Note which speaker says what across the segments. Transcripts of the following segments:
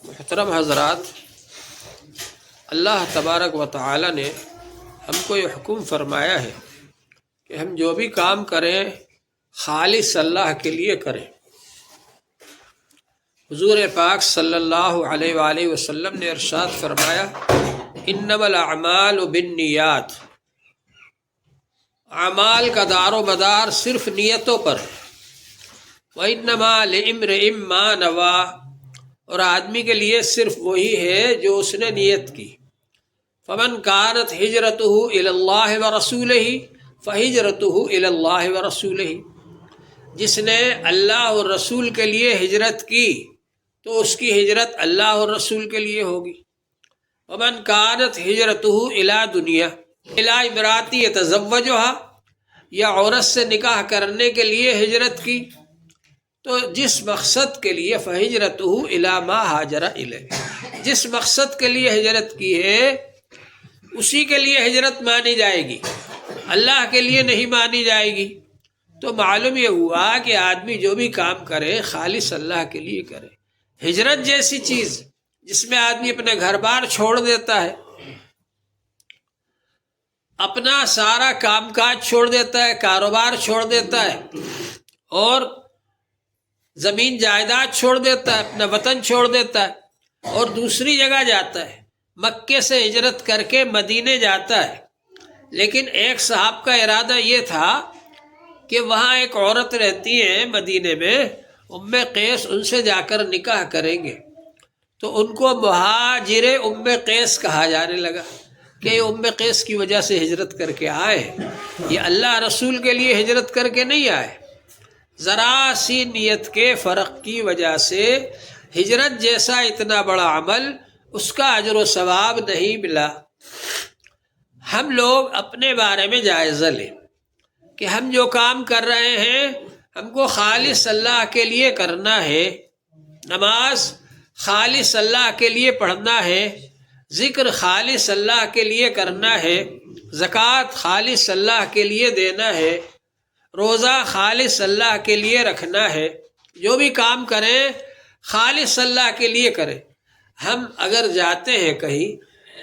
Speaker 1: محترم حضرات، اللہ تبارک و تعالی نے ہم کو یہ حکم فرمایا ہے کہ ہم جو بھی کام کریں خالص اللہ کے لیے کریں۔ حضور پاک صلی اللہ علیہ وآلہ وسلم نے ارشاد فرمایا، انما الاعمال بالنیات، اعمال کا دار و مدار صرف نیتوں پر ہے۔ وَإِنَّمَا لِامْرِئٍ مَّا نَوَىٰ، اور آدمی کے لیے صرف وہی ہے جو اس نے نیت کی۔ فَمَنْ كَانَتْ هِجْرَتُهُ إِلَى اللَّهِ وَرَسُولِهِ فَهِجْرَتُهُ إِلَى اللَّهِ وَرَسُولِهِ، جس نے اللہ اور رسول کے لیے ہجرت کی تو اس کی ہجرت اللہ اور رسول کے لیے ہوگی۔ وَمَنْ كَانَتْ هِجْرَتُهُ إِلَى دُنْيَا إِلَى امْرَأَةٍ يَتَزَوَّجُهَا، یا عورت سے نکاح کرنے کے لیے ہجرت کی تو جس مقصد کے لیے فَهِجْرَتُهُ إِلَى مَا هَاجَرَ إِلَيْهِ، جس مقصد کے لیے ہجرت کی ہے اسی کے لیے ہجرت مانی جائے گی، اللہ کے لیے نہیں مانی جائے گی۔ تو معلوم یہ ہوا کہ آدمی جو بھی کام کرے خالص اللہ کے لیے کرے۔ ہجرت جیسی چیز جس میں آدمی اپنے گھر بار چھوڑ دیتا ہے، اپنا سارا کام کاج چھوڑ دیتا ہے، کاروبار چھوڑ دیتا ہے، اور زمین جائیداد چھوڑ دیتا ہے، اپنا وطن چھوڑ دیتا ہے اور دوسری جگہ جاتا ہے۔ مکے سے ہجرت کر کے مدینے جاتا ہے، لیکن ایک صاحب کا ارادہ یہ تھا کہ وہاں ایک عورت رہتی ہے مدینے میں، ام قیس، ان سے جا کر نکاح کریں گے، تو ان کو مہاجر ام قیس کہا جانے لگا کہ یہ ام قیس کی وجہ سے ہجرت کر کے آئے، یہ اللہ رسول کے لیے ہجرت کر کے نہیں آئے۔ ذرا سی نیت کے فرق کی وجہ سے ہجرت جیسا اتنا بڑا عمل اس کا اجر و ثواب نہیں ملا۔ ہم لوگ اپنے بارے میں جائزہ لیں کہ ہم جو کام کر رہے ہیں ہم کو خالص اللہ کے لیے کرنا ہے۔ نماز خالص اللہ کے لیے پڑھنا ہے، ذکر خالص اللہ کے لیے کرنا ہے، زکوٰۃ خالص اللہ کے لیے دینا ہے، روزہ خالص اللہ کے لیے رکھنا ہے۔ جو بھی کام کریں خالص اللہ کے لیے کریں۔ ہم اگر جاتے ہیں کہیں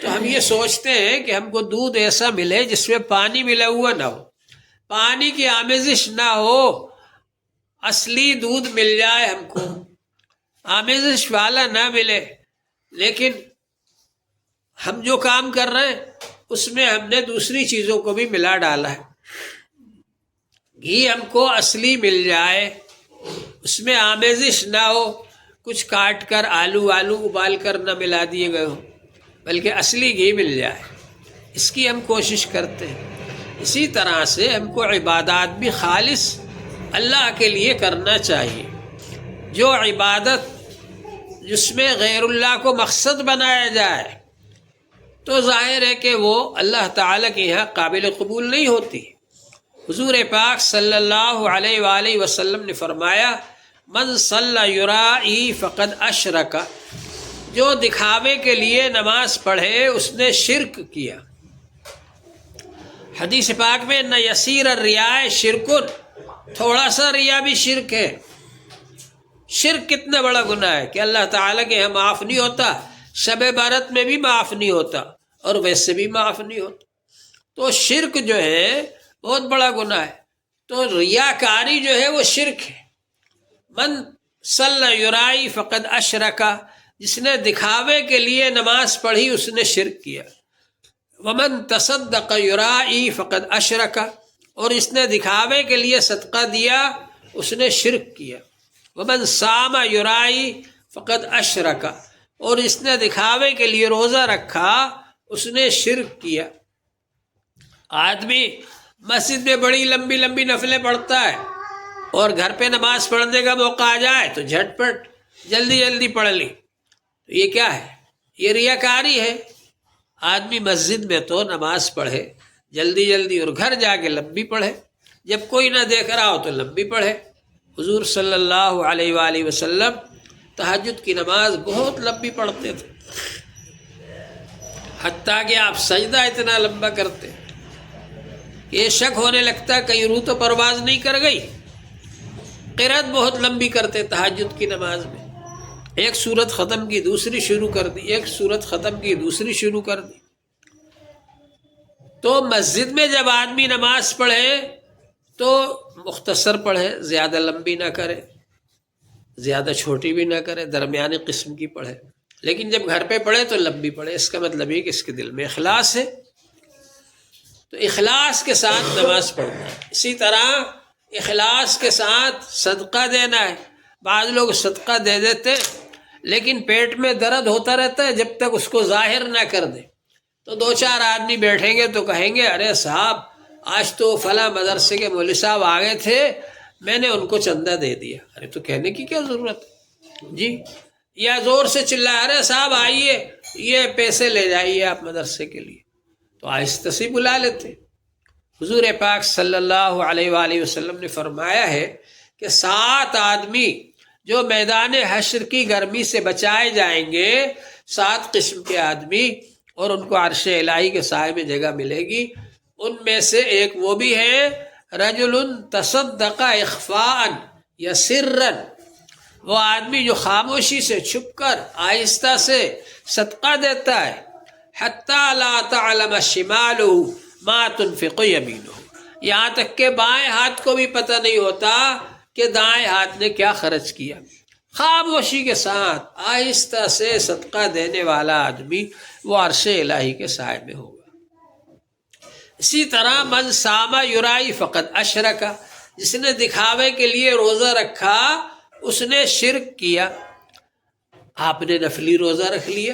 Speaker 1: تو ہم یہ سوچتے ہیں کہ ہم کو دودھ ایسا ملے جس میں پانی ملا ہوا نہ ہو، پانی کی آمیزش نہ ہو، اصلی دودھ مل جائے، ہم کو آمیزش والا نہ ملے۔ لیکن ہم جو کام کر رہے ہیں اس میں ہم نے دوسری چیزوں کو بھی ملا ڈالا ہے۔ گھی ہم کو اصلی مل جائے، اس میں آمیزش نہ ہو، کچھ کاٹ کر آلو ابال کر نہ ملا دیے گئے ہو، بلکہ اصلی گھی مل جائے، اس کی ہم کوشش کرتے ہیں۔ اسی طرح سے ہم کو عبادات بھی خالص اللہ کے لیے کرنا چاہیے۔ جو عبادت جس میں غیر اللہ کو مقصد بنایا جائے تو ظاہر ہے کہ وہ اللہ تعالیٰ کے یہاں قابل قبول نہیں ہوتی۔ حضور پاک صلی اللہ علیہ وآلہ وسلم نے فرمایا، من صلی یرائی فقد اشرک، جو دکھاوے کے لیے نماز پڑھے اس نے شرک کیا۔ حدیث پاک میں نہ یسیر الریاء شرک، تھوڑا سا ریا بھی شرک ہے۔ شرک کتنا بڑا گناہ ہے کہ اللہ تعالیٰ کے یہاں معاف نہیں ہوتا، شب برات میں بھی معاف نہیں ہوتا اور ویسے بھی معاف نہیں ہوتا۔ تو شرک جو ہے بہت بڑا گناہ ہے۔ تو ریاکاری جو ہے وہ شرک ہے۔ من صلی یرائی فقد اشرک، جس نے دکھاوے کے لیے نماز پڑھی اس نے شرک کیا۔ ومن تصدق یرائی فقد اشرک، اور اس نے دکھاوے کے لیے صدقہ دیا اس نے شرک کیا۔ ومن صام یرائی فقد اشرک، اور اس نے دکھاوے کے لیے روزہ رکھا اس نے شرک کیا۔ آدمی مسجد میں بڑی لمبی لمبی نفلیں پڑھتا ہے اور گھر پہ نماز پڑھنے کا موقع آ جائے تو جھٹ پٹ جلدی جلدی پڑھ لی، تو یہ کیا ہے؟ یہ ریاکاری ہے۔ آدمی مسجد میں تو نماز پڑھے جلدی جلدی اور گھر جا کے لمبی پڑھے، جب کوئی نہ دیکھ رہا ہو تو لمبی پڑھے۔ حضور صلی اللہ علیہ وآلہ وسلم تہجد کی نماز بہت لمبی پڑھتے تھے، حتیٰ کہ آپ سجدہ اتنا لمبا کرتے کہ یہ شک ہونے لگتا کہیں روح تو پرواز نہیں کر گئی۔ قرأت بہت لمبی کرتے تہجد کی نماز میں، ایک سورت ختم کی دوسری شروع کر دی، ایک سورت ختم کی دوسری شروع کر دی۔ تو مسجد میں جب آدمی نماز پڑھے تو مختصر پڑھے، زیادہ لمبی نہ کرے، زیادہ چھوٹی بھی نہ کرے، درمیانی قسم کی پڑھے۔ لیکن جب گھر پہ پڑھے تو لمبی پڑھے، اس کا مطلب یہ کہ اس کے دل میں اخلاص ہے، تو اخلاص کے ساتھ نماز پڑھنا ہے۔ اسی طرح اخلاص کے ساتھ صدقہ دینا ہے۔ بعض لوگ صدقہ دے دیتے لیکن پیٹ میں درد ہوتا رہتا ہے جب تک اس کو ظاہر نہ کر دے، تو دو چار آدمی بیٹھیں گے تو کہیں گے ارے صاحب آج تو فلاں مدرسے کے مولوی صاحب آ گئے تھے، میں نے ان کو چندہ دے دیا۔ ارے تو کہنے کی کیا ضرورت ہے جی؟ یا زور سے چلائے ارے صاحب آئیے یہ پیسے لے جائیے آپ مدرسے کے لیے، تو آہستہ سے بلا لیتے۔ حضور پاک صلی اللہ علیہ وآلہ وسلم نے فرمایا ہے کہ 7 آدمی جو میدان حشر کی گرمی سے بچائے جائیں گے، 7 قسم کے آدمی، اور ان کو عرش الہی کے سائے میں جگہ ملے گی۔ ان میں سے ایک وہ بھی ہے رجل تصدق اخفاء یا سرا، وہ آدمی جو خاموشی سے چھپ کر آہستہ سے صدقہ دیتا ہے، حتی لا تعلم شمالہ ما تنفق یمینہ، یہاں تک کہ بائیں ہاتھ کو بھی پتہ نہیں ہوتا کہ دائیں ہاتھ نے کیا خرچ کیا۔ خاموشی کے ساتھ آہستہ سے صدقہ دینے والا آدمی وہ عرش الہی کے سائے میں ہوگا۔ اسی طرح من صام یرائی فقد اشرک، جس نے دکھاوے کے لیے روزہ رکھا اس نے شرک کیا۔ آپ نے نفلی روزہ رکھ لیا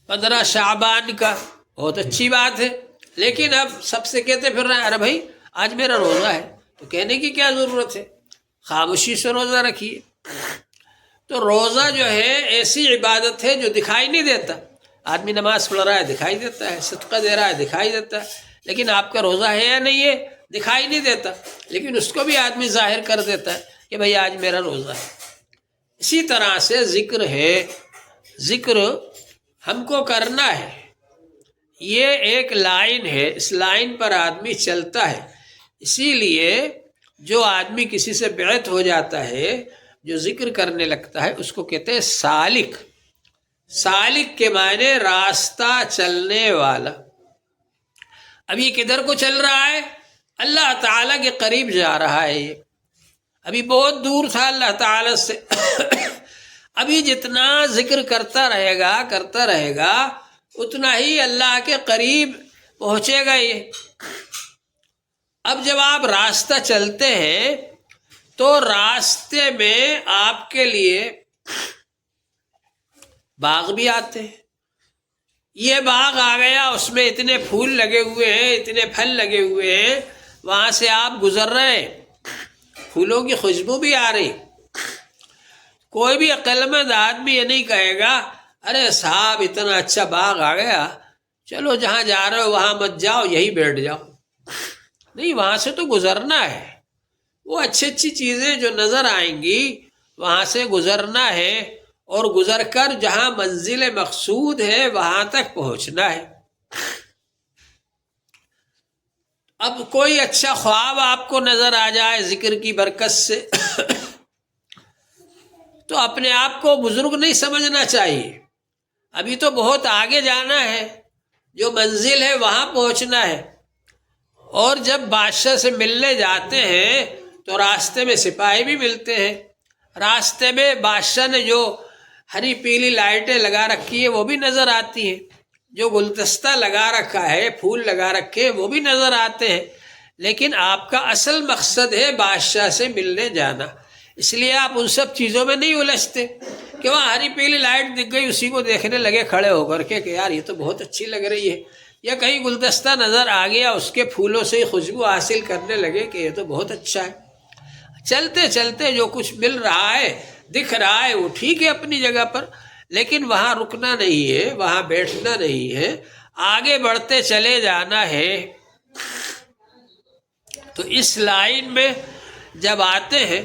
Speaker 1: 15 شعبان کا، بہت اچھی بات ہے، لیکن اب سب سے کہتے پھر رہے ہیں ارے بھائی آج میرا روزہ ہے، تو کہنے کی کیا ضرورت ہے؟ خاموشی سے روزہ رکھیے۔ تو روزہ جو ہے ایسی عبادت ہے جو دکھائی نہیں دیتا۔ آدمی نماز پڑھ رہا ہے دکھائی دیتا ہے، صدقہ دے رہا ہے دکھائی دیتا ہے، لیکن آپ کا روزہ ہے یا نہیں ہے دکھائی نہیں دیتا، لیکن اس کو بھی آدمی ظاہر کر دیتا ہے کہ بھئی آج میرا روزہ ہے۔ اسی طرح سے ذکر ہے، ذکر ہم کو کرنا ہے، یہ ایک لائن ہے، اس لائن پر آدمی چلتا ہے۔ اسی لیے جو آدمی کسی سے بیعت ہو جاتا ہے، جو ذکر کرنے لگتا ہے، اس کو کہتے ہیں سالک۔ سالک کے معنی راستہ چلنے والا۔ اب یہ کدھر کو چل رہا ہے؟ اللہ تعالیٰ کے قریب جا رہا ہے۔ یہ ابھی بہت دور تھا اللہ تعالیٰ سے، ابھی جتنا ذکر کرتا رہے گا اتنا ہی اللہ کے قریب پہنچے گا یہ۔ اب جب آپ راستہ چلتے ہیں تو راستے میں آپ کے لیے باغ بھی آتے ہیں۔ یہ باغ آ گیا، اس میں اتنے پھول لگے ہوئے ہیں، اتنے پھل لگے ہوئے ہیں، وہاں سے آپ گزر رہے ہیں، پھولوں کی خوشبو بھی آ رہی۔ کوئی بھی عقلمند آدمی یہ نہیں کہے گا ارے صاحب اتنا اچھا باغ آ گیا، چلو جہاں جا رہے ہو وہاں مت جاؤ، یہی بیٹھ جاؤ۔ نہیں، وہاں سے تو گزرنا ہے، وہ اچھی اچھی چیزیں جو نظر آئیں گی وہاں سے گزرنا ہے، اور گزر کر جہاں منزل مقصود ہے وہاں تک پہنچنا ہے۔ اب کوئی اچھا خواب آپ کو نظر آ جائے ذکر کی برکت سے تو اپنے آپ کو بزرگ نہیں سمجھنا چاہیے، ابھی تو بہت آگے جانا ہے، جو منزل ہے وہاں پہنچنا ہے۔ اور جب بادشاہ سے ملنے جاتے ہیں تو راستے میں سپاہی بھی ملتے ہیں، راستے میں بادشاہ نے جو ہری پیلی لائٹیں لگا رکھی ہے وہ بھی نظر آتی ہیں، جو گلدستہ لگا رکھا ہے، پھول لگا رکھے وہ بھی نظر آتے ہیں، لیکن آپ کا اصل مقصد ہے بادشاہ سے ملنے جانا، اس لیے آپ ان سب چیزوں میں نہیں الجھتے کہ وہاں ہری پیلی لائٹ دکھ گئی اسی کو دیکھنے لگے کھڑے ہو کر کے کہ یار یہ تو بہت اچھی لگ رہی ہے، یا کہیں گلدستہ نظر آ گیا اس کے پھولوں سے خوشبو حاصل کرنے لگے کہ یہ تو بہت اچھا ہے۔ چلتے چلتے جو کچھ مل رہا ہے دکھ رہا ہے وہ ٹھیک ہے اپنی جگہ پر، لیکن وہاں رکنا نہیں ہے، وہاں بیٹھنا نہیں ہے، آگے بڑھتے چلے جانا ہے۔ تو اس لائن میں جب آتے ہیں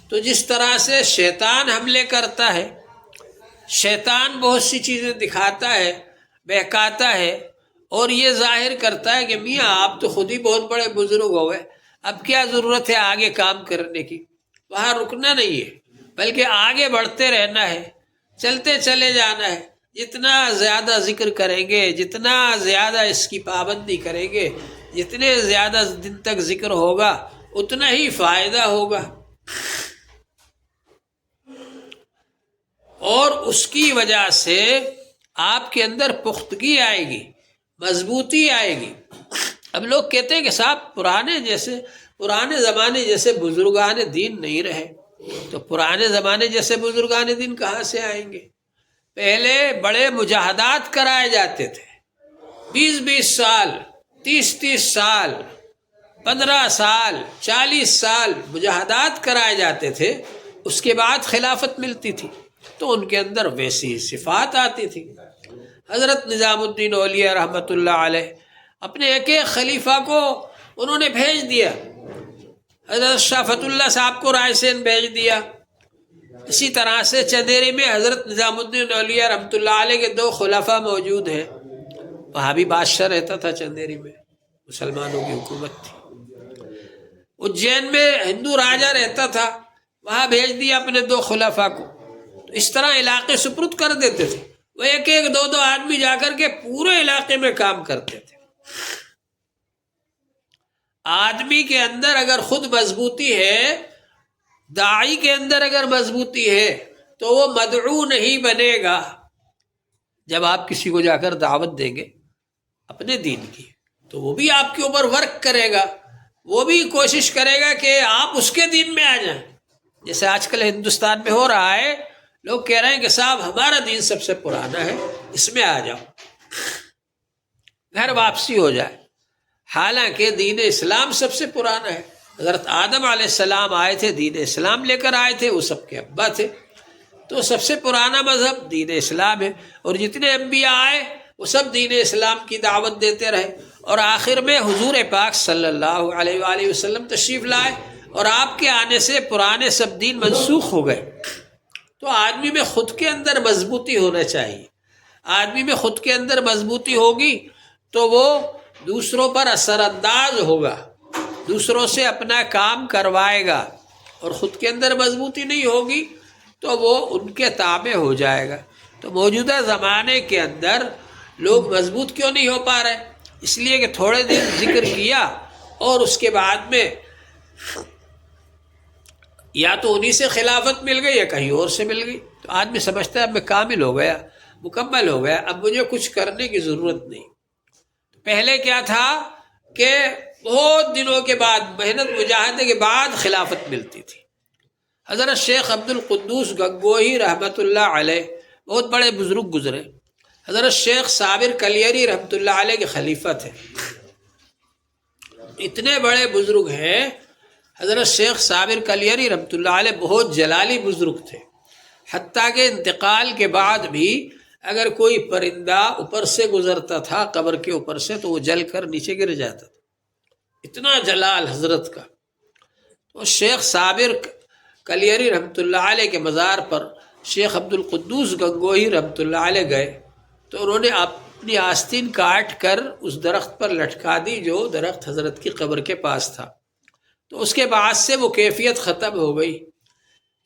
Speaker 1: تو جس طرح سے شیطان حملے کرتا ہے، شیطان بہت سی چیزیں دکھاتا ہے، بہکاتا ہے، اور یہ ظاہر کرتا ہے کہ میاں آپ تو خود ہی بہت بڑے بزرگ ہو گئے، اب کیا ضرورت ہے آگے کام کرنے کی، وہاں رکنا نہیں ہے، بلکہ آگے بڑھتے رہنا ہے، چلتے چلے جانا ہے۔ جتنا زیادہ ذکر کریں گے، جتنا زیادہ اس کی پابندی کریں گے، جتنے زیادہ دن تک ذکر ہوگا اتنا ہی فائدہ ہوگا، اور اس کی وجہ سے آپ کے اندر پختگی آئے گی، مضبوطی آئے گی۔ اب لوگ کہتے ہیں کہ صاحب پرانے زمانے جیسے بزرگان دین نہیں رہے، تو پرانے زمانے جیسے بزرگان دین کہاں سے آئیں گے؟ پہلے بڑے مجاہدات کرائے جاتے تھے، 20 سال، 30 سال، 15 سال، 40 سال مجاہدات کرائے جاتے تھے، اس کے بعد خلافت ملتی تھی، تو ان کے اندر ویسی صفات آتی تھی۔ حضرت نظام الدین اولیاء رحمۃ اللہ علیہ اپنے ایک ایک خلیفہ کو انہوں نے بھیج دیا، حضرت شاہ فت اللہ صاحب کو رائے سین بھیج دیا، اسی طرح سے چندیری میں حضرت نظام الدین اولیاء رحمۃ اللہ علیہ کے 2 خلفاء موجود ہیں، وہاں بھی بادشاہ رہتا تھا، چندیری میں مسلمانوں کی حکومت تھی۔ اجین میں ہندو راجہ رہتا تھا، وہاں بھیج دیا اپنے 2 خلفاء کو۔ تو اس طرح علاقے سپرد کر دیتے تھے، وہ ایک ایک 2 آدمی جا کر کے پورے علاقے میں کام کرتے تھے۔ آدمی کے اندر اگر خود مضبوطی ہے، داعی کے اندر اگر مضبوطی ہے، تو وہ مدعو نہیں بنے گا۔ جب آپ کسی کو جا کر دعوت دیں گے اپنے دین کی، تو وہ بھی آپ کے اوپر ورک کرے گا، وہ بھی کوشش کرے گا کہ آپ اس کے دین میں آ جائیں۔ جیسے آج کل ہندوستان میں ہو رہا ہے، لوگ کہہ رہے ہیں کہ صاحب ہمارا دین سب سے پرانا ہے، اس میں آ جاؤ، گھر واپسی ہو جائے۔ حالانکہ دین اسلام سب سے پرانا ہے۔ حضرت آدم علیہ السلام آئے تھے، دین اسلام لے کر آئے تھے، وہ سب کے ابا تھے، تو سب سے پرانا مذہب دین اسلام ہے، اور جتنے انبیاء آئے وہ سب دین اسلام کی دعوت دیتے رہے، اور آخر میں حضور پاک صلی اللہ علیہ وآلہ وسلم تشریف لائے، اور آپ کے آنے سے پرانے سب دین منسوخ ہو گئے۔ تو آدمی میں خود کے اندر مضبوطی ہونا چاہیے۔ آدمی میں خود کے اندر مضبوطی ہوگی تو وہ دوسروں پر اثر انداز ہوگا، دوسروں سے اپنا کام کروائے گا، اور خود کے اندر مضبوطی نہیں ہوگی تو وہ ان کے تابع ہو جائے گا۔ تو موجودہ زمانے کے اندر لوگ مضبوط کیوں نہیں ہو پا رہے؟ اس لیے کہ تھوڑے دن ذکر کیا اور اس کے بعد میں یا تو انہی سے خلافت مل گئی یا کہیں اور سے مل گئی، تو آدمی سمجھتا ہے اب میں کامل ہو گیا، مکمل ہو گیا، اب مجھے کچھ کرنے کی ضرورت نہیں۔ پہلے کیا تھا کہ بہت دنوں کے بعد، محنت مجاہدے کے بعد خلافت ملتی تھی۔ حضرت شیخ عبد القدوس گنگوہی رحمۃ اللہ علیہ بہت بڑے بزرگ گزرے، حضرت شیخ صابر کلیری رحمۃ اللہ علیہ کے خلیفہ تھے۔ اتنے بڑے بزرگ ہیں، حضرت شیخ صابر کلیری رحمۃ اللہ علیہ بہت جلالی بزرگ تھے، حتیٰ کہ انتقال کے بعد بھی اگر کوئی پرندہ اوپر سے گزرتا تھا قبر کے اوپر سے تو وہ جل کر نیچے گر جاتا تھا، اتنا جلال حضرت کا۔ تو شیخ صابر کلیری رحمۃ اللہ علیہ کے مزار پر شیخ عبد القدوس گنگوہی رحمۃ اللہ علیہ گئے، تو انہوں نے اپنی آستین کاٹ کر اس درخت پر لٹکا دی جو درخت حضرت کی قبر کے پاس تھا۔ تو اس کے بعد سے وہ کیفیت ختم ہو گئی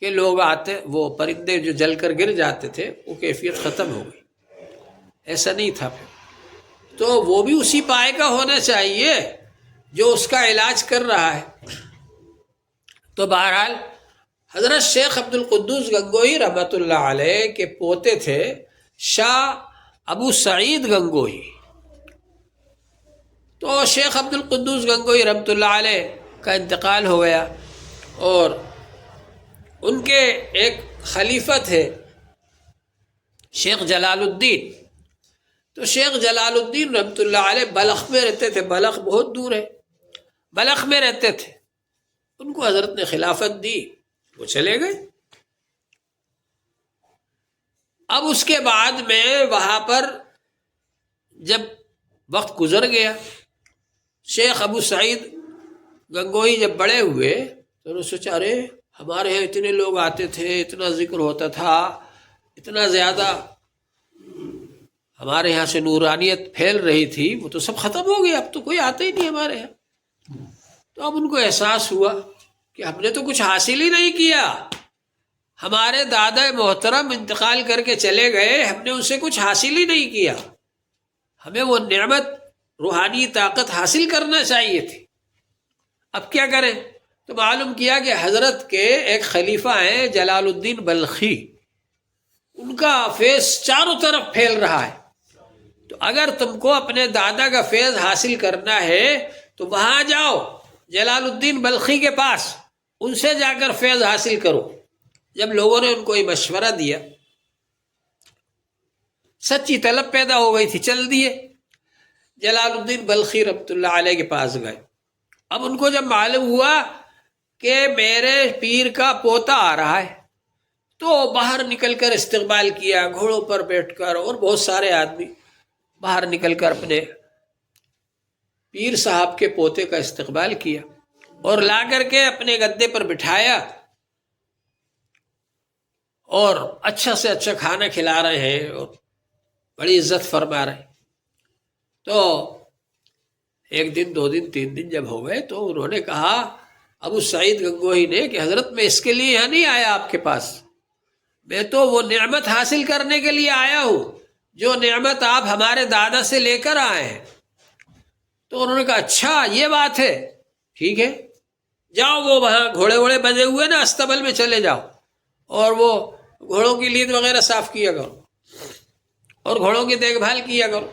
Speaker 1: کہ لوگ آتے، وہ پرندے جو جل کر گر جاتے تھے، وہ کیفیت ختم ہو گئی، ایسا نہیں تھا پھر۔ تو وہ بھی اسی پائے کا ہونا چاہیے جو اس کا علاج کر رہا ہے۔ تو بہرحال حضرت شیخ عبد القدوس گنگوہی رحمۃ اللہ علیہ کے پوتے تھے شاہ ابو سعید گنگوہی۔ تو شیخ عبد القدوس گنگوہی رحمۃ اللہ علیہ کا انتقال ہو گیا، اور ان کے ایک خلیفہ تھے شیخ جلال الدین۔ تو شیخ جلال الدین رحمۃ اللہ علیہ بلخ میں رہتے تھے، بلخ بہت دور ہے، بلخ میں رہتے تھے۔ ان کو حضرت نے خلافت دی، وہ چلے گئے۔ اب اس کے بعد میں وہاں پر جب وقت گزر گیا، شیخ ابو سعید گنگوہی جب بڑے ہوئے تو انہوں نے سوچا ارے ہمارے یہاں اتنے لوگ آتے تھے، اتنا ذکر ہوتا تھا، اتنا زیادہ ہمارے یہاں سے نورانیت پھیل رہی تھی، وہ تو سب ختم ہو گیا، اب تو کوئی آتا ہی نہیں ہمارے یہاں۔ تو اب ان کو احساس ہوا کہ ہم نے تو کچھ حاصل ہی نہیں کیا، ہمارے دادا محترم انتقال کر کے چلے گئے، ہم نے ان سے کچھ حاصل ہی نہیں کیا، ہمیں وہ نعمت روحانی طاقت حاصل کرنا چاہیے تھی، اب کیا کریں؟ تو معلوم کیا کہ حضرت کے ایک خلیفہ ہیں جلال الدین بلخی، ان کا فیض چاروں طرف پھیل رہا ہے، تو اگر تم کو اپنے دادا کا فیض حاصل کرنا ہے تو وہاں جاؤ جلال الدین بلخی کے پاس، ان سے جا کر فیض حاصل کرو۔ جب لوگوں نے ان کو یہ مشورہ دیا، سچی طلب پیدا ہو گئی تھی، چل دیے جلال الدین بلخی رحمۃ اللہ علیہ کے پاس گئے۔ اب ان کو جب معلوم ہوا کہ میرے پیر کا پوتا آ رہا ہے تو باہر نکل کر استقبال کیا، گھوڑوں پر بیٹھ کر، اور بہت سارے آدمی باہر نکل کر اپنے پیر صاحب کے پوتے کا استقبال کیا اور لا کر کے اپنے گدے پر بٹھایا اور اچھا سے اچھا کھانا کھلا رہے ہیں اور بڑی عزت فرما رہے ہیں۔ تو ایک دن، دو دن، تین دن جب ہو گئے تو انہوں نے کہا ابو سعید گنگوہی نے کہ حضرت میں اس کے لیے یہاں نہیں آیا آپ کے پاس، میں تو وہ نعمت حاصل کرنے کے لیے آیا ہوں جو نعمت آپ ہمارے دادا سے لے کر آئے ہیں۔ تو انہوں نے کہا اچھا یہ بات ہے، ٹھیک ہے، جاؤ وہ وہاں گھوڑے ووڑے بندھے ہوئے نا استبل میں چلے جاؤ اور وہ گھوڑوں کی لید وغیرہ صاف کیا کرو اور گھوڑوں کی دیکھ بھال کیا کرو۔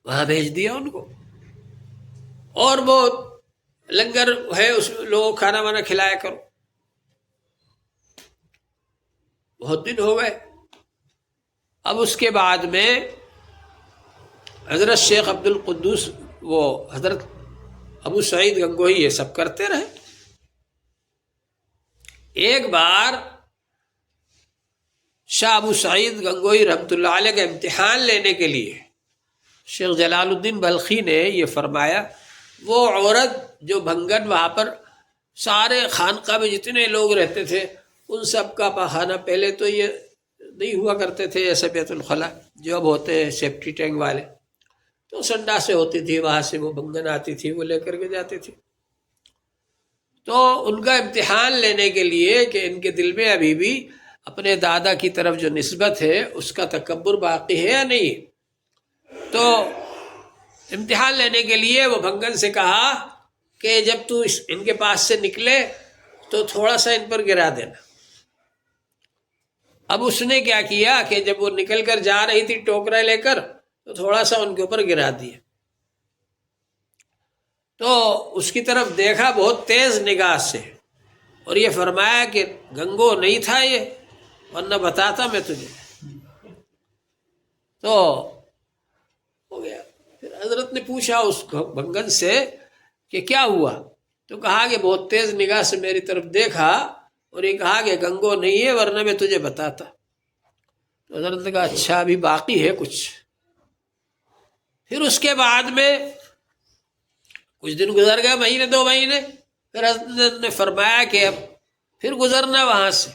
Speaker 1: وہاں بھیج دیا ان کو، اور وہ لنگر ہے اس میں لوگوں کھانا وانا کھلایا کرو۔ بہت دن ہو گئے۔ اب اس کے بعد میں حضرت شیخ عبد القدوس، وہ حضرت ابو سعید گنگوہی یہ سب کرتے رہے۔ ایک بار شاہ ابو سعید گنگوہی رحمۃ اللہ علیہ کا امتحان لینے کے لیے شیخ جلال الدین بلخی نے یہ فرمایا، وہ عورت جو بھنگن وہاں پر سارے خانقاہ میں جتنے لوگ رہتے تھے ان سب کا پاخانہ، پہلے تو یہ نہیں ہوا کرتے تھے ایسے بیت الخلاء جو اب ہوتے ہیں سیفٹی ٹینک والے، تو سنڈا سے ہوتی تھی، وہاں سے وہ بھنگن آتی تھی، وہ لے کر کے جاتی تھی۔ تو ان کا امتحان لینے کے لیے کہ ان کے دل میں ابھی بھی اپنے دادا کی طرف جو نسبت ہے اس کا تکبر باقی ہے یا نہیں، تو امتحان لینے کے لیے وہ بھنگن سے کہا کہ جب تو ان کے پاس سے نکلے تو تھوڑا سا ان پر گرا دینا۔ اب اس نے کیا کیا کہ جب وہ نکل کر جا رہی تھی ٹوکرا لے کر تو تھوڑا سا ان کے اوپر گرا دیا، تو اس کی طرف دیکھا بہت تیز نگاہ سے اور یہ فرمایا کہ گنگو نہیں تھا یہ، ورنہ بتاتا میں تجھے۔ تو ہو گیا۔ پھر حضرت نے پوچھا اس بھنگن سے کہ کیا ہوا، تو کہا کہ بہت تیز نگاہ سے میری طرف دیکھا اور یہ کہا کہ گنگو نہیں ہے ورنہ میں تجھے بتاتا۔ تو حضرت نے کہا اچھا ابھی باقی ہے کچھ۔ پھر اس کے بعد میں کچھ دن گزر گئے، مہینے دو مہینے، پھر حضرت نے فرمایا کہ اب پھر گزرنا وہاں سے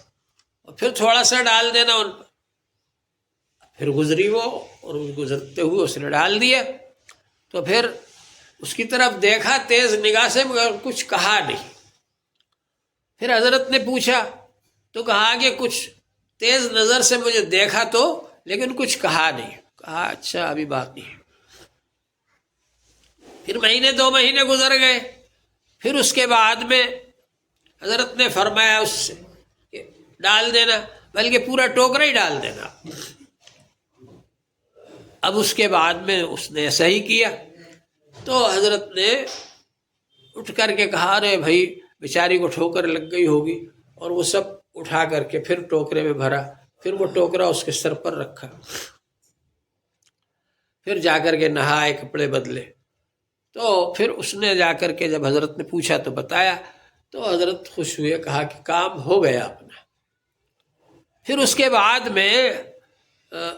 Speaker 1: اور پھر تھوڑا سا ڈال دینا ان پر۔ پھر گزری وہ اور گزرتے ہوئے اس نے ڈال دیا، تو پھر اس کی طرف دیکھا تیز نگاہ سے مگر کچھ کہا نہیں۔ پھر حضرت نے پوچھا تو کہا کہ کچھ تیز نظر سے مجھے دیکھا تو لیکن کچھ کہا نہیں۔ کہا اچھا ابھی باقی ہے۔ پھر مہینے دو مہینے گزر گئے، پھر اس کے بعد میں حضرت نے فرمایا اس سے کہ ڈال دینا، بلکہ پورا ٹوکرا ہی ڈال دینا۔ اب اس کے بعد میں اس نے ایسا ہی کیا، تو حضرت نے اٹھ کر کے کہا ارے بھائی بیچاری کو ٹھوکر لگ گئی ہوگی، اور وہ سب اٹھا کر کے پھر ٹوکرے میں بھرا، پھر وہ ٹوکرا اس کے سر پر رکھا، پھر جا کر کے نہائے، کپڑے بدلے۔ تو پھر اس نے جا کر کے جب حضرت نے پوچھا تو بتایا، تو حضرت خوش ہوئے، کہا کہ کام ہو گیا اپنا۔ پھر اس کے بعد میں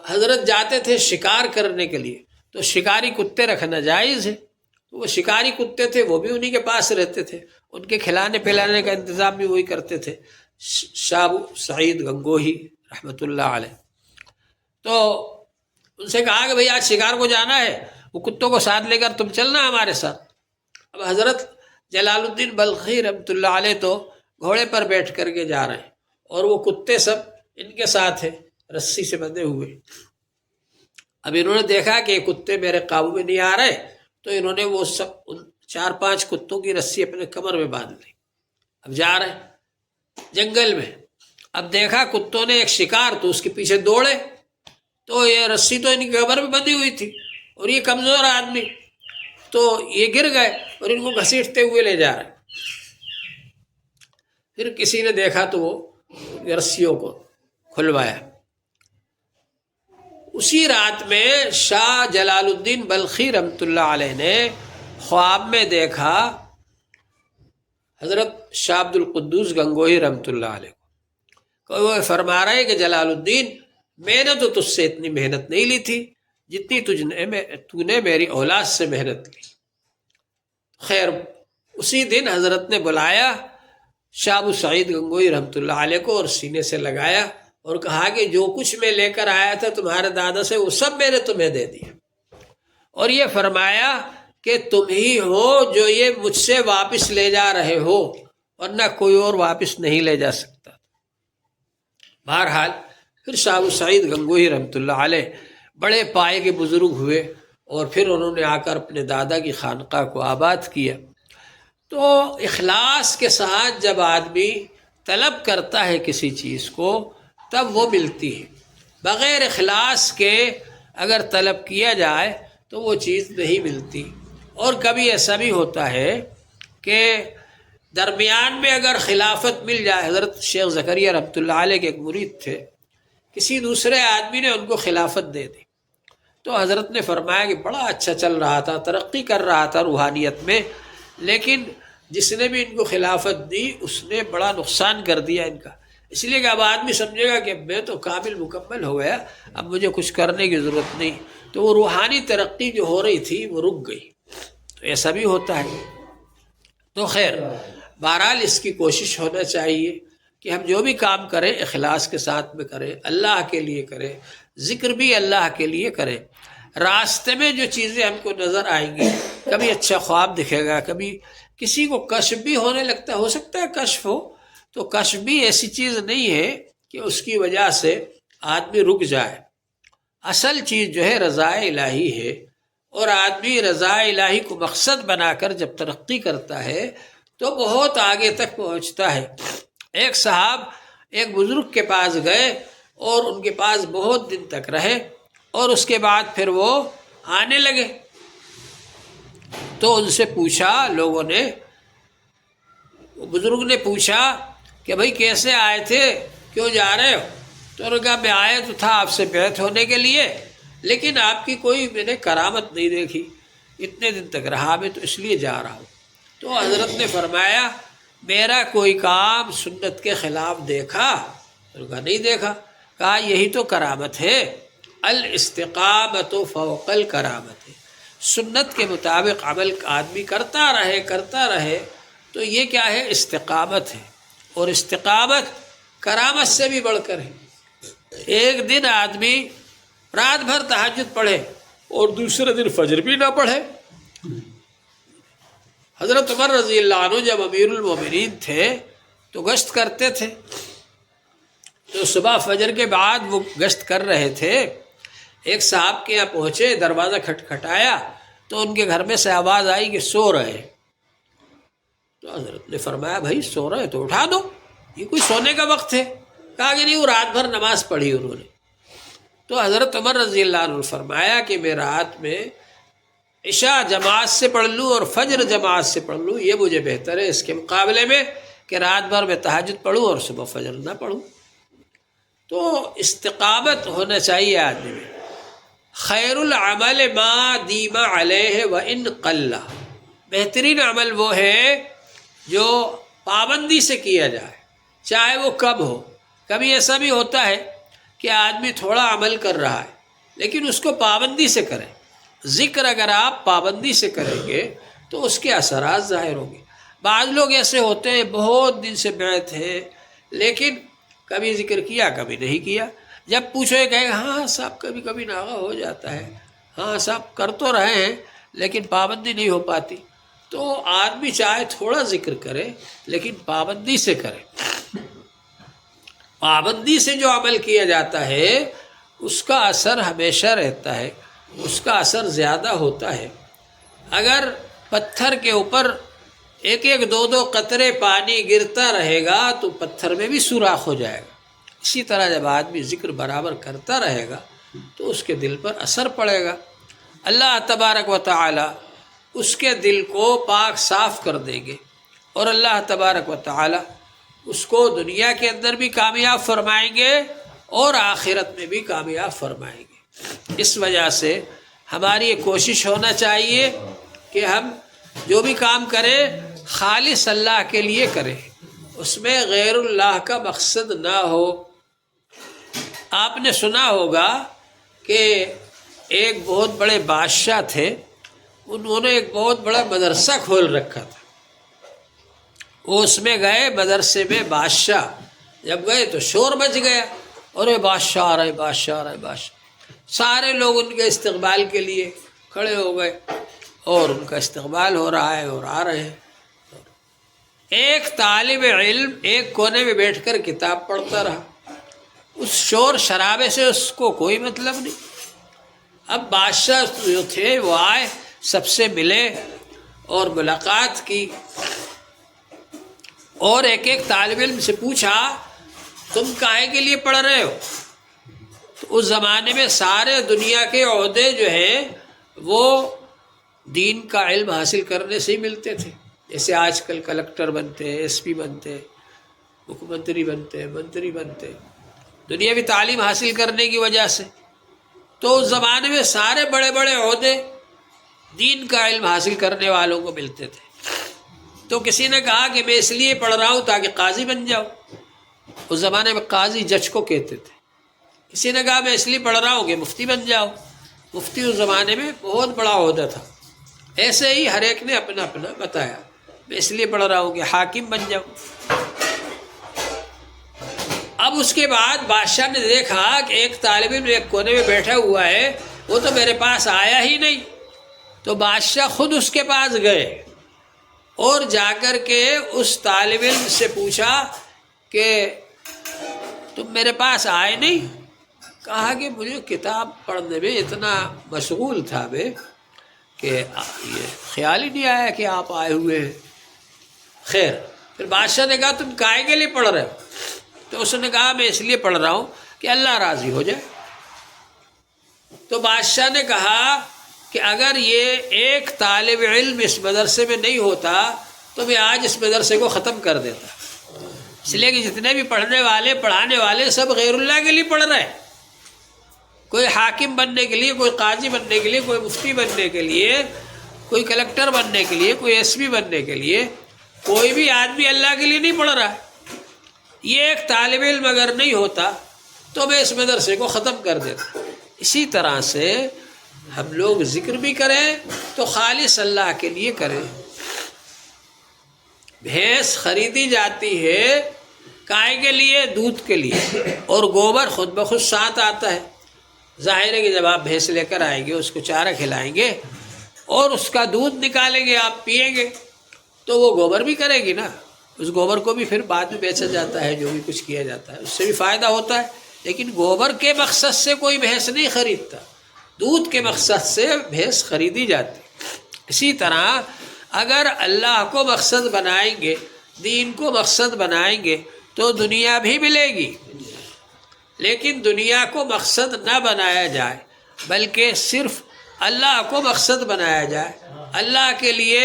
Speaker 1: حضرت جاتے تھے شکار کرنے کے لیے، تو شکاری کتے رکھنا جائز ہے، تو وہ شکاری کتے تھے وہ بھی انہی کے پاس رہتے تھے، ان کے کھلانے پلانے کا انتظام بھی وہی کرتے تھے، شاہ ابو سعید گنگوہی رحمۃ اللہ علیہ۔ تو ان سے کہا کہ بھئی آج شکار کو جانا ہے، وہ کتوں کو ساتھ لے کر تم چلنا ہمارے ساتھ۔ اب حضرت جلال الدین بلخی رحمۃ اللہ علیہ تو گھوڑے پر بیٹھ کر کے جا رہے ہیں اور وہ کتے سب ان کے ساتھ ہیں رسی سے بندھے ہوئے۔ اب انہوں نے دیکھا کہ یہ کتے میرے قابو میں نہیں آ رہے، تو انہوں نے وہ سب ان 4-5 کتوں کی رسی اپنے کمر میں باندھ لی۔ اب جا رہے ہیں جنگل میں، اب دیکھا کتوں نے ایک شکار، تو اس کے پیچھے دوڑے، تو یہ رسی تو ان کی کمر میں بندھی ہوئی تھی اور یہ کمزور آدمی، تو یہ گر گئے اور ان کو گھسیٹتے ہوئے لے جا رہے ہیں۔ پھر کسی نے دیکھا تو وہ رسیوں کو کھلوایا۔ اسی رات میں شاہ جلال الدین بلخی رحمۃ اللہ علیہ نے خواب میں دیکھا حضرت شاہ عبد القدوس گنگوہی رحمۃ اللہ علیہ کو، وہ فرما رہے کہ جلال الدین، میں نے تو تجھ سے اتنی محنت نہیں لی تھی جتنی تو نے میری اولاد سے محنت لی۔ خیر، اسی دن حضرت نے بلایا شاہ ابو سعید گنگوہی رحمۃ اللہ علیہ کو اور سینے سے لگایا اور کہا کہ جو کچھ میں لے کر آیا تھا تمہارے دادا سے وہ سب میں نے تمہیں دے دیا، اور یہ فرمایا کہ تم ہی ہو جو یہ مجھ سے واپس لے جا رہے ہو، ورنہ کوئی اور واپس نہیں لے جا سکتا۔ بہرحال پھر شاہ ابو سعید گنگوہی رحمۃ اللہ علیہ بڑے پائے کے بزرگ ہوئے اور پھر انہوں نے آ کر اپنے دادا کی خانقاہ کو آباد کیا۔ تو اخلاص کے ساتھ جب آدمی طلب کرتا ہے کسی چیز کو تب وہ ملتی ہے، بغیر اخلاص کے اگر طلب کیا جائے تو وہ چیز نہیں ملتی۔ اور کبھی ایسا بھی ہوتا ہے کہ درمیان میں اگر خلافت مل جائے، حضرت شیخ زکریا رحمۃ اللہ علیہ کے ایک مرید تھے، کسی دوسرے آدمی نے ان کو خلافت دے دی، تو حضرت نے فرمایا کہ بڑا اچھا چل رہا تھا، ترقی کر رہا تھا روحانیت میں، لیکن جس نے بھی ان کو خلافت دی اس نے بڑا نقصان کر دیا ان کا، اس لیے کہ اب آدمی سمجھے گا کہ میں تو کامل مکمل ہو گیا، اب مجھے کچھ کرنے کی ضرورت نہیں، تو وہ روحانی ترقی جو ہو رہی تھی وہ رک گئی۔ تو ایسا بھی ہوتا ہے۔ تو خیر، بہرحال اس کی کوشش ہونا چاہیے کہ ہم جو بھی کام کریں اخلاص کے ساتھ میں کریں، اللہ کے لیے کریں، ذکر بھی اللہ کے لیے کریں۔ راستے میں جو چیزیں ہم کو نظر آئیں گی، کبھی اچھا خواب دکھے گا، کبھی کسی کو کشف بھی ہونے لگتا ہے، ہو سکتا ہے کشف ہو، تو کشف بھی ایسی چیز نہیں ہے کہ اس کی وجہ سے آدمی رک جائے۔ اصل چیز جو ہے رضا الہی ہے، اور آدمی رضا الہی کو مقصد بنا کر جب ترقی کرتا ہے تو بہت آگے تک پہنچتا ہے۔ ایک صاحب ایک بزرگ کے پاس گئے اور ان کے پاس بہت دن تک رہے، اور اس کے بعد پھر وہ آنے لگے، تو ان سے پوچھا لوگوں نے، بزرگ نے پوچھا کہ بھائی کیسے آئے تھے، کیوں جا رہے ہو؟ تو انہوں نے کہا میں آیا تو تھا آپ سے بیعت ہونے کے لیے، لیکن آپ کی کوئی میں نے کرامت نہیں دیکھی، اتنے دن تک رہا میں تو اس لیے جا رہا ہوں۔ تو حضرت نے فرمایا میرا کوئی کام سنت کے خلاف دیکھا؟ انہوں نے کہا نہیں دیکھا۔ کہا یہی تو کرامت ہے، الاستقامت فوق الکرامت ہے، سنت کے مطابق عمل آدمی کرتا رہے تو یہ کیا ہے؟ استقامت ہے، اور استقامت کرامت سے بھی بڑھ کر ہے۔ ایک دن آدمی رات بھر تہجد پڑھے اور دوسرے دن فجر بھی نہ پڑھے۔ حضرت عمر رضی اللہ عنہ جب امیر المومنین تھے تو گشت کرتے تھے، تو صبح فجر کے بعد وہ گشت کر رہے تھے، ایک صاحب کے یہاں پہنچے، دروازہ کھٹکھٹایا تو ان کے گھر میں سے آواز آئی کہ سو رہے۔ تو حضرت نے فرمایا بھائی سو رہے تو اٹھا دو، یہ کوئی سونے کا وقت ہے؟ کہا کہ نہیں، وہ رات بھر نماز پڑھی انہوں نے۔ تو حضرت عمر رضی اللہ عنہ نے فرمایا کہ میں رات میں عشاء جماعت سے پڑھ لوں اور فجر جماعت سے پڑھ لوں، یہ مجھے بہتر ہے اس کے مقابلے میں کہ رات بھر میں تہجد پڑھوں اور صبح فجر نہ پڑھوں۔ تو استقامت ہونا چاہیے آدمی میں۔ خیر العمل ما دیم علیہ وان قل، بہترین عمل وہ ہے جو پابندی سے کیا جائے، چاہے وہ کم ہو۔ کبھی ایسا بھی ہوتا ہے کہ آدمی تھوڑا عمل کر رہا ہے لیکن اس کو پابندی سے کرے۔ ذکر اگر آپ پابندی سے کریں گے تو اس کے اثرات ظاہر ہوں گے۔ بعض لوگ ایسے ہوتے ہیں بہت دن سے بیعت ہے لیکن کبھی ذکر کیا کبھی نہیں کیا، جب پوچھو یہ کہے ہاں صاحب کبھی کبھی ناغہ ہو جاتا ہے، ہاں صاحب کر تو رہے ہیں لیکن پابندی نہیں ہو پاتی۔ تو آدمی چاہے تھوڑا ذکر کرے لیکن پابندی سے کرے. پابندی سے جو عمل کیا جاتا ہے اس کا اثر ہمیشہ رہتا ہے، اس کا اثر زیادہ ہوتا ہے. اگر پتھر کے اوپر ایک ایک دو دو قطرے پانی گرتا رہے گا تو پتھر میں بھی سوراخ ہو جائے گا. اسی طرح جب آدمی ذکر برابر کرتا رہے گا تو اس کے دل پر اثر پڑے گا. اللہ تبارک و تعالی اس کے دل کو پاک صاف کر دیں گے، اور اللہ تبارک و تعالی اس کو دنیا کے اندر بھی کامیاب فرمائیں گے اور آخرت میں بھی کامیاب فرمائیں گے. اس وجہ سے ہماری یہ کوشش ہونا چاہیے کہ ہم جو بھی کام کریں خالص اللہ کے لیے کریں، اس میں غیر اللہ کا مقصد نہ ہو. آپ نے سنا ہوگا کہ ایک بہت بڑے بادشاہ تھے، انہوں نے ایک بہت بڑا مدرسہ کھول رکھا تھا. وہ اس میں گئے مدرسے میں، بادشاہ جب گئے تو شور مچ گیا، اور یہ بادشاہ آ رہے، بادشاہ آ رہے، بادشاہ. سارے لوگ ان کے استقبال کے لیے کھڑے ہو گئے اور ان کا استقبال ہو رہا ہے اور آ رہے ہیں. ایک طالب علم ایک کونے میں بیٹھ کر کتاب پڑھتا رہا. اس شور شرابے سے اس کو کوئی مطلب نہیں. اب بادشاہ جو تھے وہ آئے، سب سے ملے اور ملاقات کی، اور ایک ایک طالب علم سے پوچھا تم کاہے کے لیے پڑھ رہے ہو؟ تو اس زمانے میں سارے دنیا کے عہدے جو ہیں وہ دین کا علم حاصل کرنے سے ہی ملتے تھے. جیسے آج کل کلکٹر بنتے، ایس پی بنتے، مکھ منتری بنتے، منتری بنتے، دنیاوی تعلیم حاصل کرنے کی وجہ سے. تو اس زمانے میں سارے بڑے بڑے عہدے دین کا علم حاصل کرنے والوں کو ملتے تھے. تو کسی نے کہا کہ میں اس لیے پڑھ رہا ہوں تاکہ قاضی بن جاؤں. اس زمانے میں قاضی جج کو کہتے تھے. کسی نے کہا میں اس لیے پڑھ رہا ہوں کہ مفتی بن جاؤں. مفتی اس زمانے میں بہت بڑا عہدہ تھا. ایسے ہی ہر ایک نے اپنا اپنا بتایا. میں اس لیے پڑھ رہا ہوں کہ حاکم بن جاؤں. اب اس کے بعد بادشاہ نے دیکھا کہ ایک طالب علم ایک کونے میں بیٹھا ہوا ہے، وہ تو میرے پاس آیا ہی نہیں. تو بادشاہ خود اس کے پاس گئے اور جا کر کے اس طالب علم سے پوچھا کہ تم میرے پاس آئے نہیں؟ کہا کہ مجھے کتاب پڑھنے میں اتنا مشغول تھا کہ یہ خیال ہی نہیں آیا کہ آپ آئے ہوئے ہیں. خیر، پھر بادشاہ نے کہا تم کائے کے لیے پڑھ رہے ہو؟ تو اس نے کہا میں اس لیے پڑھ رہا ہوں کہ اللہ راضی ہو جائے. تو بادشاہ نے کہا کہ اگر یہ ایک طالب علم اس مدرسے میں نہیں ہوتا تو میں آج اس مدرسے کو ختم کر دیتا. اس لیے کہ جتنے بھی پڑھنے والے پڑھانے والے سب غیر اللہ کے لیے پڑھ رہے ہیں. کوئی حاکم بننے کے لیے، کوئی قاضی بننے کے لیے، کوئی مفتی بننے کے لیے، کوئی کلکٹر بننے کے لیے، کوئی ایس پی بننے کے لیے، کوئی بھی آدمی اللہ کے لیے نہیں پڑھ رہا. یہ ایک طالب علم اگر نہیں ہوتا تو میں اس مدرسے کو ختم کر دیتا. اسی طرح سے ہم لوگ ذکر بھی کریں تو خالص اللہ کے لیے کریں. بھینس خریدی جاتی ہے کائے کے لیے؟ دودھ کے لیے. اور گوبر خود بخود ساتھ آتا ہے. ظاہر ہے کہ جب آپ بھینس لے کر آئیں گے، اس کو چارہ کھلائیں گے اور اس کا دودھ نکالیں گے، آپ پئیں گے، تو وہ گوبر بھی کرے گی نا. اس گوبر کو بھی پھر بعد میں بیچا جاتا ہے، جو بھی کچھ کیا جاتا ہے اس سے بھی فائدہ ہوتا ہے. لیکن گوبر کے مقصد سے کوئی بھینس نہیں خریدتا، دودھ کے مقصد سے بھینس خریدی جاتی. اسی طرح اگر اللہ کو مقصد بنائیں گے، دین کو مقصد بنائیں گے تو دنیا بھی ملے گی. لیکن دنیا کو مقصد نہ بنایا جائے بلکہ صرف اللہ کو مقصد بنایا جائے، اللہ کے لیے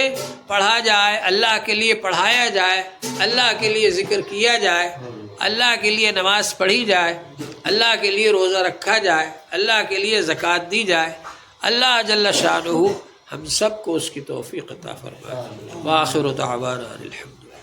Speaker 1: پڑھا جائے، اللہ کے لیے پڑھایا جائے، اللہ کے لیے ذکر کیا جائے، اللہ کے لیے نماز پڑھی جائے، اللہ کے لیے روزہ رکھا جائے، اللہ کے لیے زکوٰۃ دی جائے. اللہ جل شانہ ہم سب کو اس کی توفیق عطا فرمائے. وآخر دعوانا الحمد للہ.